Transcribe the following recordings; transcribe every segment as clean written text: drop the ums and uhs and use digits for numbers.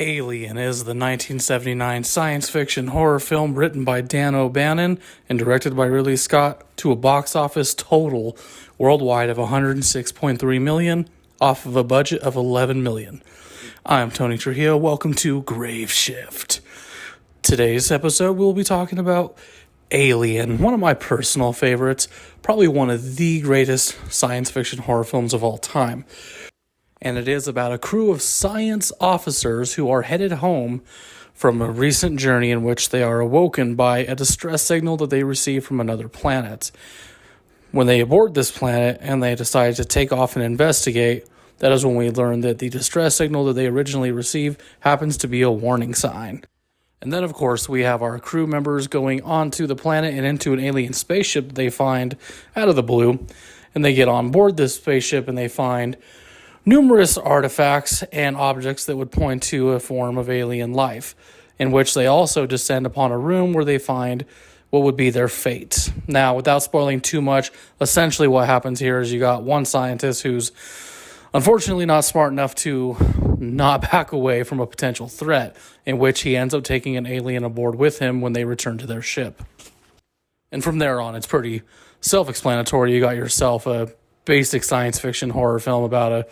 Alien is the 1979 science fiction horror film written by Dan O'Bannon and directed by Ridley Scott to a box office total worldwide of $106.3 million off of a budget of $11 million. I'm Tony Trujillo. Welcome to Grave Shift. Today's episode we'll be talking about Alien, one of my personal favorites, probably one of the greatest science fiction horror films of all time. And it is about a crew of science officers who are headed home from a recent journey in which they are awoken by a distress signal that they receive from another planet. When they board this planet and they decide to take off and investigate, that is when we learn that the distress signal that they originally received happens to be a warning sign. And then, of course, we have our crew members going onto the planet and into an alien spaceship that they find out of the blue. And they get on board this spaceship and they find numerous artifacts and objects that would point to a form of alien life, in which they also descend upon a room where they find what would be their fate. Now, without spoiling too much, essentially what happens here is you got one scientist who's unfortunately not smart enough to not back away from a potential threat, in which he ends up taking an alien aboard with him when they return to their ship. And from there on, it's pretty self-explanatory. You got yourself a basic science fiction horror film about a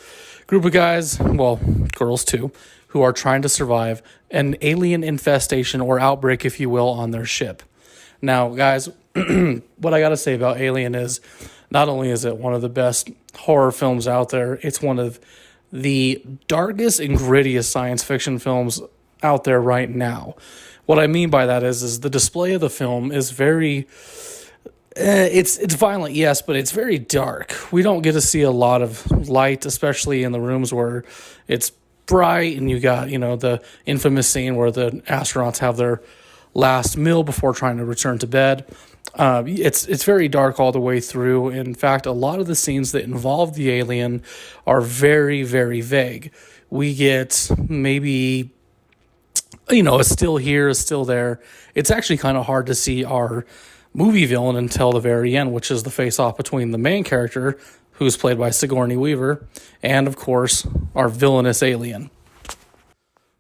group of guys, well, girls too, who are trying to survive an alien infestation or outbreak, if you will, on their ship. Now, guys, what I got to say about Alien is not only is it one of the best horror films out there, it's one of the darkest and grittiest science fiction films out there right now. What I mean by that is the display of the film is very... It's violent, yes, but it's very dark. We don't get to see a lot of light, especially in the rooms where it's bright, and you got, the infamous scene where the astronauts have their last meal before trying to return to bed. It's very dark all the way through. In fact, a lot of the scenes that involve the alien are very, very vague. We get maybe, a still here, a still there. It's actually kind of hard to see our movie villain until the very end, which is the face-off between the main character, who's played by Sigourney Weaver, and, of course, our villainous alien.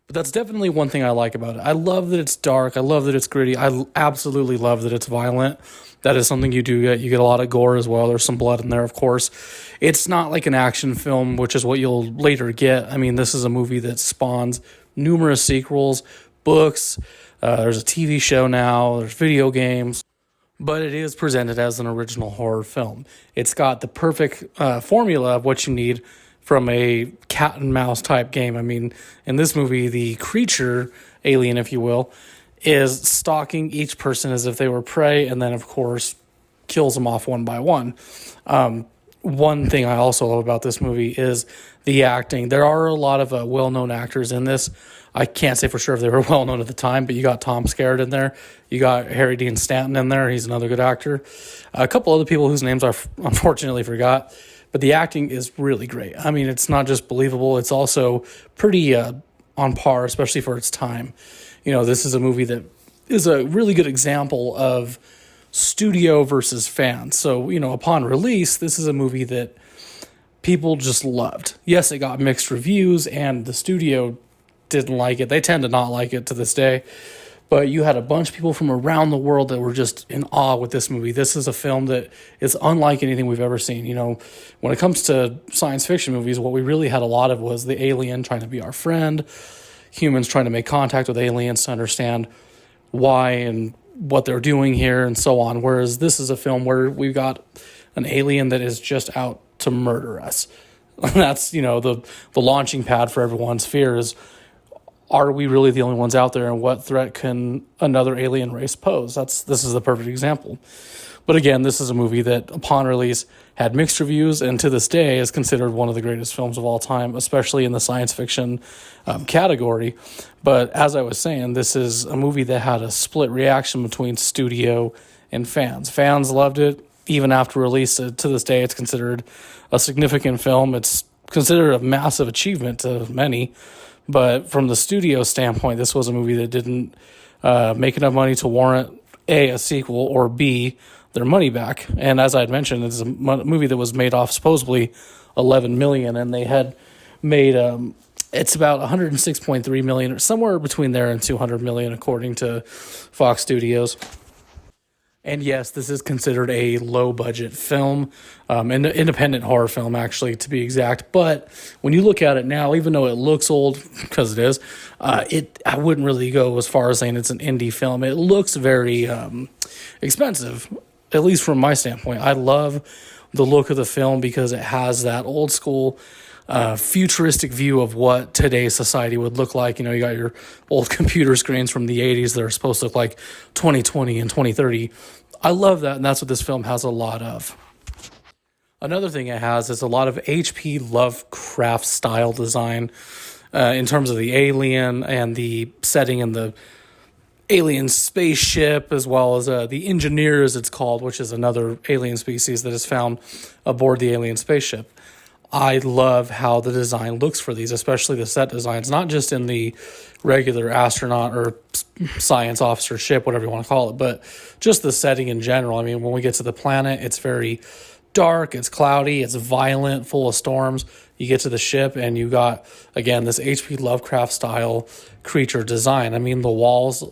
But that's definitely one thing I like about it. I love that it's dark. I love that it's gritty. I absolutely love that it's violent. That is something you do get. You get a lot of gore as well. There's some blood in there, of course. It's not like an action film, which is what you'll later get. I mean, this is a movie that spawns numerous sequels, books. There's a TV show now. There's video games. But it is presented as an original horror film. It's got the perfect formula of what you need from a cat and mouse type game. I mean, in this movie, the creature, alien if you will, is stalking each person as if they were prey, and then, of course, kills them off one by one. One thing I also love about this movie is the acting. There are a lot of well-known actors in this. I can't say for sure if they were well-known at the time, but you got Tom Skerritt in there. You got Harry Dean Stanton in there. He's another good actor. A couple other people whose names I unfortunately forgot. But the acting is really great. I mean, it's not just believable. It's also pretty on par, especially for its time. This is a movie that is a really good example of studio versus fans. So, upon release, this is a movie that people just loved. Yes, it got mixed reviews, and the studio didn't like it. They tend to not like it to this day. But you had a bunch of people from around the world that were just in awe with this movie. This is a film that is unlike anything we've ever seen. When it comes to science fiction movies, what we really had a lot of was the alien trying to be our friend, humans trying to make contact with aliens to understand why and what they're doing here and so on. Whereas this is a film where we've got an alien that is just out to murder us. That's, the launching pad for everyone's fear is, are we really the only ones out there, and what threat can another alien race pose? This is the perfect example. But again, this is a movie that, upon release, had mixed reviews, and to this day is considered one of the greatest films of all time, especially in the science fiction category. But as I was saying, this is a movie that had a split reaction between studio and fans. Fans loved it. Even after release, to this day, it's considered a significant film. It's considered a massive achievement to many. But from the studio standpoint, this was a movie that didn't make enough money to warrant, A, a sequel, or B, their money back. And as I had mentioned, it's a movie that was made off supposedly $11 million, and they had made It's about 106.3 million, or somewhere between there and 200 million, according to Fox Studios. And yes, this is considered a low budget film, an independent horror film, actually, to be exact. But when you look at it now, even though it looks old, because it is, I wouldn't really go as far as saying it's an indie film. It looks very expensive, at least from my standpoint. I love the look of the film because it has that old school futuristic view of what today's society would look like. You know, you got your old computer screens from the 80s that are supposed to look like 2020 and 2030. I love that, and that's what this film has a lot of. Another thing it has is a lot of H.P. Lovecraft style design in terms of the alien and the setting and the alien spaceship, as well as the engineer, as it's called, which is another alien species that is found aboard the alien spaceship. I love how the design looks for these, especially the set designs, not just in the regular astronaut or science officer ship, whatever you want to call it, but just the setting in general. I mean, when we get to the planet, it's very dark, it's cloudy, it's violent, full of storms. You get to the ship and you got, again, this H.P. Lovecraft style creature design. I mean, the walls,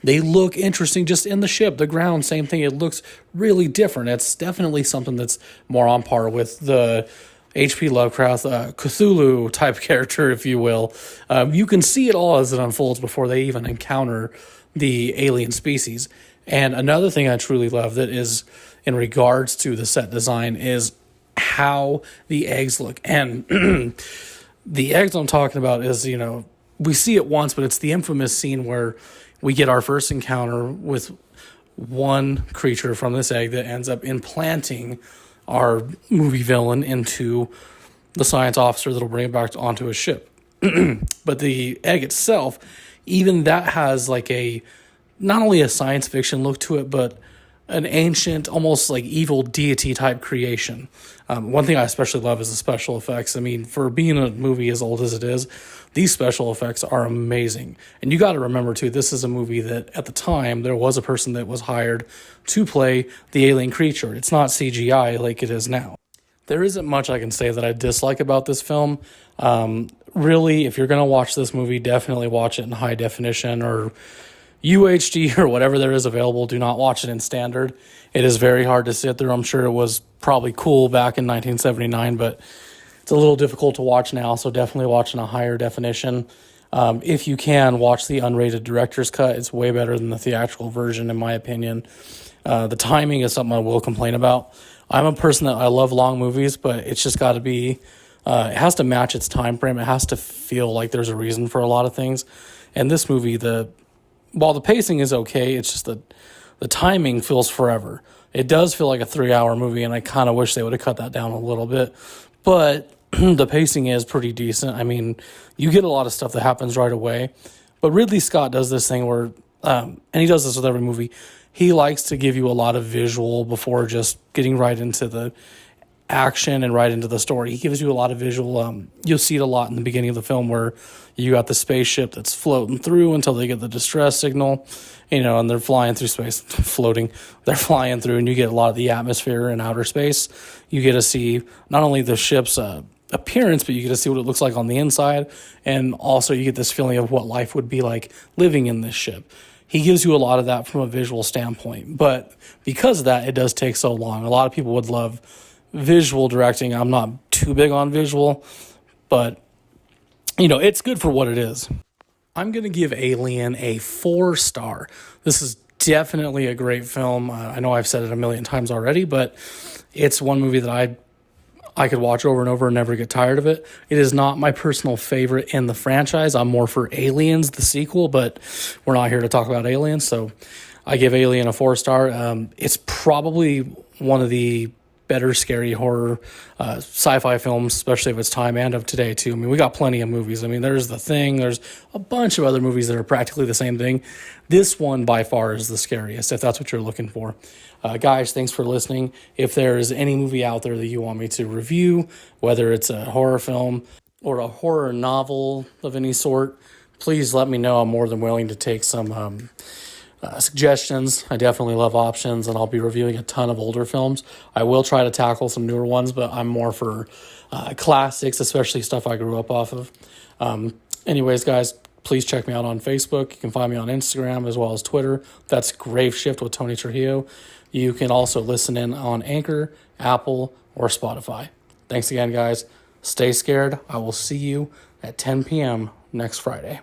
they look interesting just in the ship. The ground, same thing. It looks really different. It's definitely something that's more on par with the H.P. Lovecraft, Cthulhu type character, if you will. You can see it all as it unfolds before they even encounter the alien species. And another thing I truly love that is in regards to the set design is how the eggs look. And the eggs I'm talking about is, you know, we see it once, but it's the infamous scene where we get our first encounter with one creature from this egg that ends up implanting our movie villain into the science officer that'll bring it back onto his ship. But the egg itself, even that has like a, not only a science fiction look to it, but an ancient, almost like evil deity type creation. One thing I especially love is the special effects. I mean, for being a movie as old as it is, these special effects are amazing. And you got to remember, too, this is a movie that at the time there was a person that was hired to play the alien creature. It's not CGI like it is now. There isn't much I can say that I dislike about this film. Really, if you're going to watch this movie, definitely watch it in high definition or UHD or whatever there is available. Do not watch it in standard. It is very hard to sit through. I'm sure it was probably cool back in 1979, but it's a little difficult to watch now, so definitely watch in a higher definition. If you can, watch the unrated director's cut. It's way better than the theatrical version, in my opinion. The timing is something I will complain about. I'm a person that I love long movies, but it's just got to be, it has to match its time frame. It has to feel like there's a reason for a lot of things. And this movie, while the pacing is okay, it's just that the timing feels forever. It does feel like a 3-hour movie, and I kind of wish they would have cut that down a little bit. But the pacing is pretty decent. I mean, you get a lot of stuff that happens right away. But Ridley Scott does this thing where, and he does this with every movie, he likes to give you a lot of visual before just getting right into the action and right into the story. He gives you a lot of visual. You'll see it a lot in the beginning of the film where you got the spaceship that's floating through until they get the distress signal, you know, and they're flying through space, floating. They're flying through, and you get a lot of the atmosphere in outer space. You get to see not only the ship's appearance, but you get to see what it looks like on the inside, and also you get this feeling of what life would be like living in this ship. He gives you a lot of that from a visual standpoint, but because of that, it does take so long. A lot of people would love visual directing. I'm not too big on visual, but you know, it's good for what it is. I'm going to give Alien a 4-star. This is definitely a great film. I know I've said it a million times already, but it's one movie that I could watch over and over and never get tired of it. It is not my personal favorite in the franchise. I'm more for Aliens, the sequel, but we're not here to talk about Aliens, so I give Alien a 4-star. It's probably one of the better scary horror sci-fi films, especially of its time and of today too. I mean, we got plenty of movies. I mean, there's The Thing, there's a bunch of other movies that are practically the same thing. This one by far is the scariest, if that's what you're looking for. Guys, thanks for listening. If there's any movie out there that you want me to review, whether it's a horror film or a horror novel of any sort, please let me know. I'm more than willing to take some suggestions. I definitely love options, and I'll be reviewing a ton of older films. I will try to tackle some newer ones, but I'm more for classics, especially stuff I grew up off of. Anyways, guys, please check me out on Facebook. You can find me on Instagram as well as Twitter. That's Grave Shift with Tony Trujillo. You can also listen in on Anchor, Apple, or Spotify. Thanks again, guys. Stay scared. I will see you at 10 p.m. next Friday.